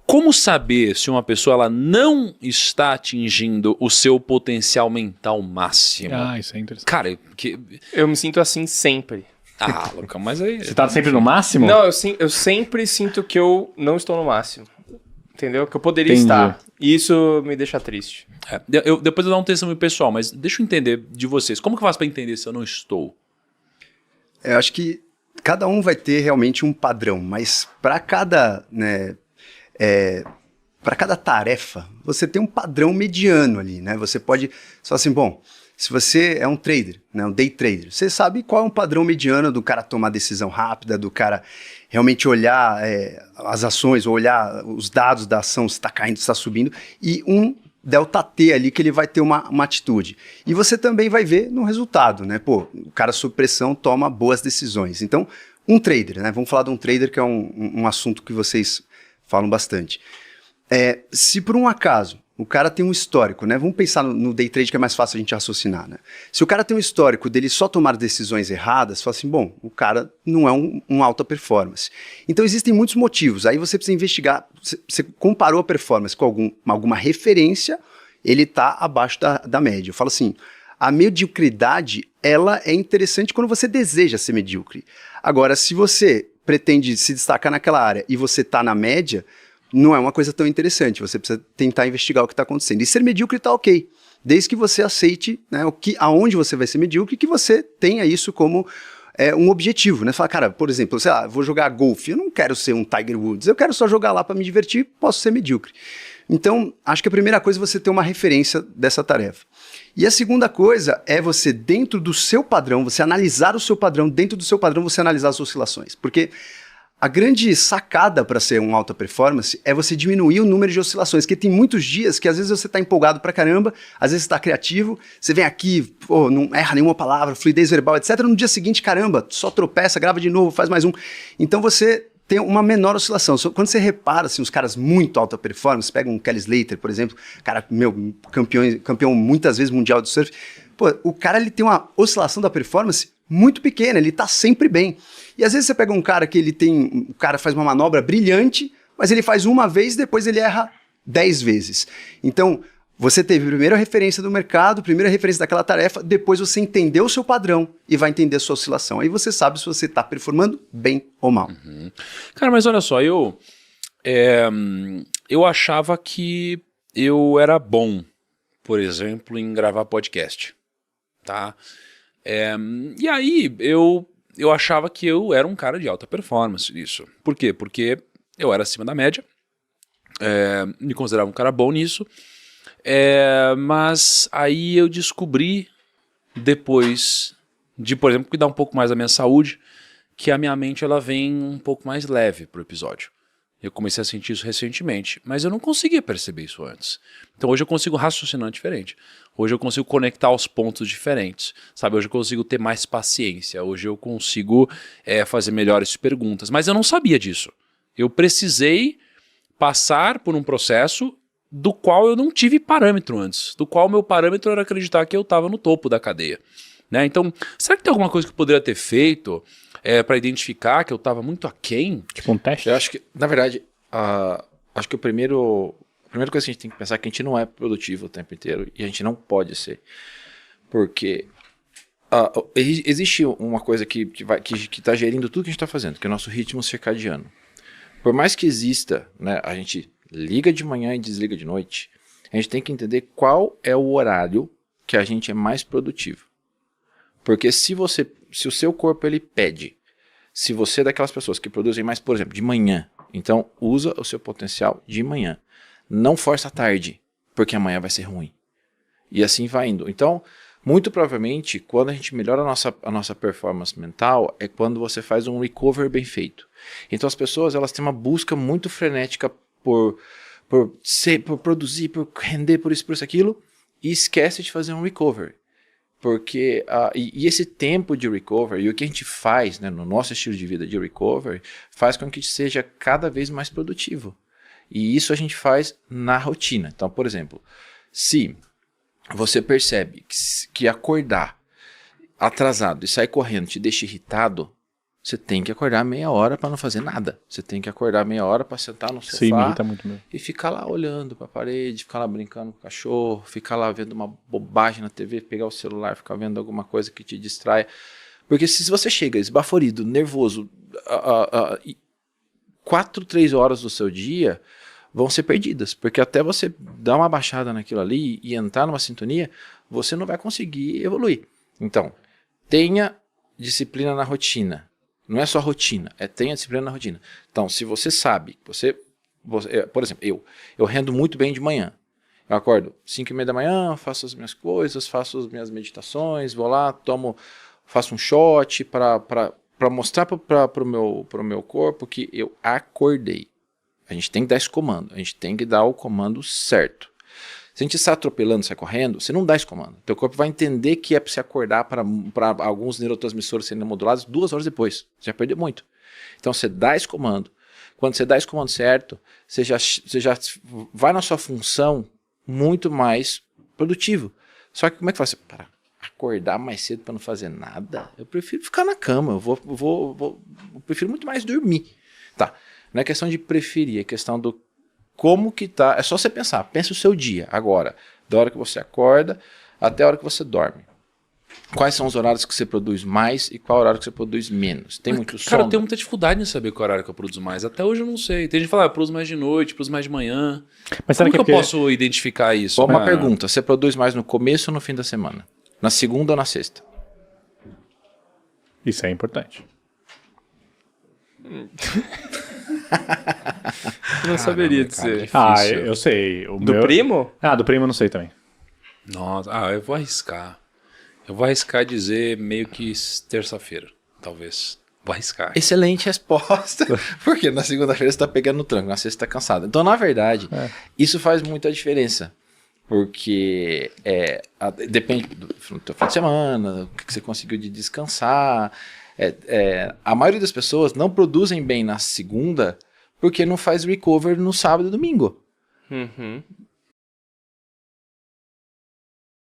Como saber se uma pessoa ela não está atingindo o seu potencial mental máximo? Isso é interessante. Cara, eu me sinto assim sempre. Luca, mas aí... Você tá sempre no máximo? Não, eu sempre sinto que eu não estou no máximo. Entendeu? Que eu poderia Entendi. estar. E isso me deixa triste. Depois eu dar um testemunho pessoal, mas deixa eu entender de vocês. Como que eu faço para entender se eu não estou? Eu acho que cada um vai ter realmente um padrão, mas para cada, né, para cada tarefa, você tem um padrão mediano ali, né? Você pode só assim, bom, se você é um trader, né, um day trader, você sabe qual é um padrão mediano do cara tomar decisão rápida, do cara realmente olhar as ações, ou olhar os dados da ação, se está caindo, se está subindo, e um delta T ali que ele vai ter uma atitude. E você também vai ver no resultado, né? Pô, o cara sob pressão toma boas decisões. Então, um trader, né? Vamos falar de um trader que é um assunto que vocês falam bastante. Se por um acaso o cara tem um histórico, né? Vamos pensar no day trade que é mais fácil a gente raciocinar, né? Se o cara tem um histórico dele só tomar decisões erradas, fala assim, bom, o cara não é um alta performance. Então existem muitos motivos, aí você precisa investigar, você comparou a performance com alguma referência, ele está abaixo da média. Eu falo assim, a mediocridade, ela é interessante quando você deseja ser medíocre. Agora, se você pretende se destacar naquela área e você está na média, não é uma coisa tão interessante, você precisa tentar investigar o que está acontecendo. E ser medíocre está ok, desde que você aceite, né, aonde você vai ser medíocre e que você tenha isso como um objetivo, né? Fala, cara, por exemplo, sei lá, vou jogar golfe, eu não quero ser um Tiger Woods, eu quero só jogar lá para me divertir, posso ser medíocre. Então, acho que a primeira coisa é você ter uma referência dessa tarefa. E a segunda coisa é você, dentro do seu padrão, você analisar o seu padrão, dentro do seu padrão você analisar as oscilações, porque a grande sacada para ser um alta performance é você diminuir o número de oscilações, porque tem muitos dias que às vezes você está empolgado pra caramba, às vezes você está criativo, você vem aqui, não erra nenhuma palavra, fluidez verbal, etc. No dia seguinte, caramba, só tropeça, grava de novo, faz mais um. Então você tem uma menor oscilação. Quando você repara, assim, os caras muito alta performance, pega um Kelly Slater, por exemplo, cara, campeão muitas vezes mundial de surf, pô, o cara ele tem uma oscilação da performance muito pequena, ele tá sempre bem. E às vezes você pega um cara que o cara faz uma manobra brilhante, mas ele faz uma vez e depois ele erra 10 vezes. Então, você teve primeiro a referência do mercado, primeiro a referência daquela tarefa, depois você entendeu o seu padrão e vai entender a sua oscilação. Aí você sabe se você está performando bem ou mal. Uhum. Cara, mas olha só, eu achava que eu era bom, por exemplo, em gravar podcast, tá? E aí eu achava que eu era um cara de alta performance nisso. Por quê? Porque eu era acima da média, me considerava um cara bom nisso, mas aí eu descobri, depois de, por exemplo, cuidar um pouco mais da minha saúde, que a minha mente ela vem um pouco mais leve pro episódio. Eu comecei a sentir isso recentemente, mas eu não conseguia perceber isso antes. Então hoje eu consigo raciocinar diferente. Hoje eu consigo conectar os pontos diferentes, sabe? Hoje eu consigo ter mais paciência, hoje eu consigo fazer melhores perguntas. Mas eu não sabia disso. Eu precisei passar por um processo do qual eu não tive parâmetro antes, do qual o meu parâmetro era acreditar que eu estava no topo da cadeia. Né? Então, será que tem alguma coisa que eu poderia ter feito para identificar que eu estava muito aquém? Tipo um teste? Eu acho que, na verdade, acho que a primeira coisa que a gente tem que pensar é que a gente não é produtivo o tempo inteiro e a gente não pode ser. Porque existe uma coisa que está gerindo tudo que a gente está fazendo, que é o nosso ritmo circadiano. Por mais que exista, né, a gente liga de manhã e desliga de noite, a gente tem que entender qual é o horário que a gente é mais produtivo. Porque se o seu corpo ele pede, se você é daquelas pessoas que produzem mais, por exemplo, de manhã, então usa o seu potencial de manhã. Não força à tarde, porque amanhã vai ser ruim. E assim vai indo. Então, muito provavelmente, quando a gente melhora a nossa performance mental, é quando você faz um recover bem feito. Então as pessoas elas têm uma busca muito frenética por produzir, por render, por isso, aquilo, e esquece de fazer um recover. Porque e esse tempo de recovery, e o que a gente faz, né, no nosso estilo de vida de recovery, faz com que a gente seja cada vez mais produtivo. E isso a gente faz na rotina. Então, por exemplo, se você percebe que acordar atrasado e sair correndo te deixa irritado, você tem que acordar meia hora para não fazer nada. Você tem que acordar meia hora para sentar no Isso me sofá irrita muito mesmo. e ficar lá olhando para a parede, ficar lá brincando com o cachorro, ficar lá vendo uma bobagem na TV, pegar o celular, ficar vendo alguma coisa que te distraia. Porque se você chega esbaforido, nervoso, 4, 3 horas do seu dia vão ser perdidas. Porque até você dar uma baixada naquilo ali e entrar numa sintonia, você não vai conseguir evoluir. Então, tenha disciplina na rotina. Não é só rotina, tenha disciplina na rotina. Então, se você sabe, por exemplo, eu rendo muito bem de manhã. Eu acordo 5:30 da manhã, faço as minhas coisas, faço as minhas meditações, vou lá, faço um shot para mostrar para o meu corpo que eu acordei. A gente tem que dar esse comando, a gente tem que dar o comando certo. Se a gente está atropelando, sai correndo, você não dá esse comando. Teu corpo vai entender que é para você acordar para alguns neurotransmissores serem modulados 2 horas depois. Você já perdeu muito. Então você dá esse comando. Quando você dá esse comando certo, você já vai na sua função muito mais produtivo. Só que como é que faz? Para acordar mais cedo para não fazer nada? Eu prefiro ficar na cama. Eu prefiro muito mais dormir. Tá. Não é questão de preferir, é questão do como que tá. É só você pensar. Pensa o seu dia agora. Da hora que você acorda até a hora que você dorme. Quais são os horários que você produz mais e qual horário que você produz menos? Tem muito sono? Cara, eu tenho muita dificuldade em saber qual horário que eu produzo mais. Até hoje eu não sei. Tem gente que fala, eu produzo mais de noite, produzo mais de manhã. Mas será Como que é eu posso identificar isso? Uma pergunta. Você produz mais no começo ou no fim da semana? Na segunda ou na sexta? Isso é importante. Não saberia cara, dizer. difícil. Eu sei. O Do meu... primo? Do primo eu não sei também. Nossa, eu vou arriscar. Eu vou arriscar dizer meio que terça-feira, talvez. Vou arriscar. Excelente resposta. Porque na segunda-feira você está pegando no tranco, na sexta você está cansado. Então, na verdade, isso faz muita diferença. Porque depende do teu fim de semana, o que você conseguiu de descansar. A maioria das pessoas não produzem bem na segunda porque não faz recover no sábado e domingo. Uhum.